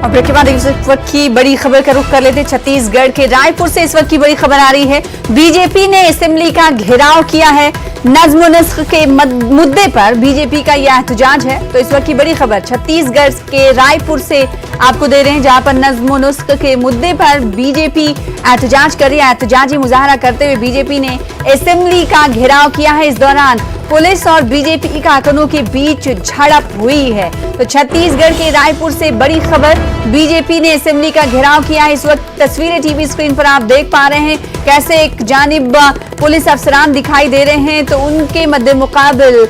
और ब्रेक के बाद इस वक्त की बड़ी खबर का रुख कर लेते। छत्तीसगढ़ के रायपुर से इस वक्त की बड़ी खबर आ रही है। बीजेपी ने असेंबली का घेराव किया है। नज्म नस्ख के मुद्दे पर बीजेपी का यह एहतजाज है। तो इस वक्त की बड़ी खबर छत्तीसगढ़ के रायपुर से आपको दे रहे हैं, जहां पर नज्म नस्ख के मुद्दे पर बीजेपी एहतजाज कर रही है। एहतजाजी मुजाहरा करते हुए बीजेपी ने असेंबली का घेराव किया है। इस दौरान पुलिस और बीजेपी कारकुनों के बीच झड़प हुई है। तो छत्तीसगढ़ के रायपुर से बड़ी खबर, बीजेपी ने असेंबली का घेराव किया है। इस वक्त तस्वीरें टीवी स्क्रीन पर आप देख पा रहे हैं कैसे एक जानिब पुलिस अफसरान दिखाई दे रहे हैं, तो उनके मद्दे मुकाबिल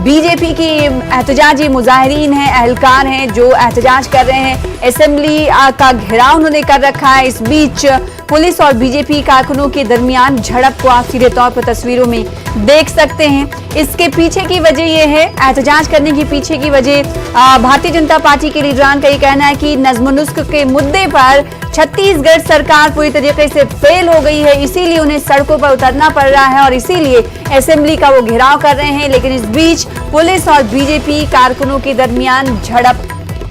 बीजेपी की एहतजाजी मुजाहिरीन हैं, अहलकार हैं जो एहतजाज कर रहे हैं। असेंबली का घेराव उन्होंने कर रखा है। इस बीच पुलिस और बीजेपी कारकुनों के दरमियान झड़प को आप सीधे तौर पर तस्वीरों में देख सकते हैं। इसके पीछे की वजह यह है, एहतजाज करने की पीछे की वजह भारतीय जनता पार्टी के लीडरान का ये कहना है कि नज्म नस्ख के मुद्दे पर छत्तीसगढ़ सरकार पूरी तरीके से फेल हो गई है, इसीलिए उन्हें सड़कों पर उतरना पड़ रहा है और इसीलिए असेंबली का वो घेराव कर रहे हैं। लेकिन इस बीच पुलिस और बीजेपी कारकुनों के दरमियान झड़प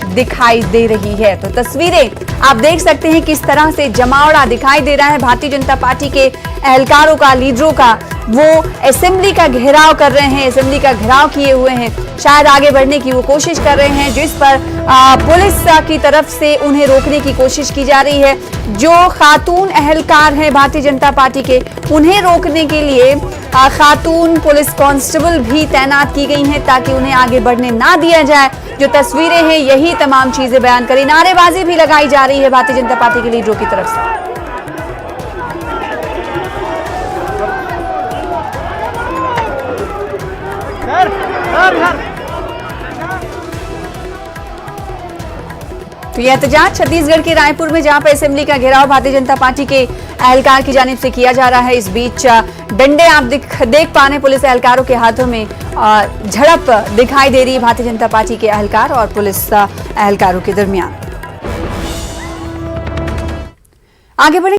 दिखाई दे रही है। तो तस्वीरें आप देख सकते हैं किस तरह से जमावड़ा दिखाई दे रहा है। भारतीय जनता पार्टी के अहलकारों का, लीडरों का, वो असेंबली का घेराव कर रहे हैं, असेंबली का घेराव किए हुए हैं, शायद आगे बढ़ने की वो कोशिश कर रहे हैं, जिस पर पुलिस की तरफ से उन्हें रोकने की कोशिश की जा रही है। जो खातून अहलकार हैं भारतीय जनता पार्टी के, उन्हें रोकने के लिए खातून पुलिस कांस्टेबल भी तैनात की गई हैं ताकि उन्हें आगे बढ़ने ना दिया जाए। जो तस्वीरें हैं यही तमाम चीजें बयान करी। नारेबाजी भी लगाई जा रही है भारतीय जनता पार्टी के लीडरों की तरफ से। तो यह एहतजाज छत्तीसगढ़ के रायपुर में, जहां पर असेंबली का घेराव भारतीय जनता पार्टी के अहलकार की जानिब से किया जा रहा है। इस बीच डंडे आप देख पा रहे हैं पुलिस अहलकारों के हाथों में। झड़प दिखाई दे रही है भारतीय जनता पार्टी के अहलकार और पुलिस अहलकारों के दरमियान। आगे बढ़े।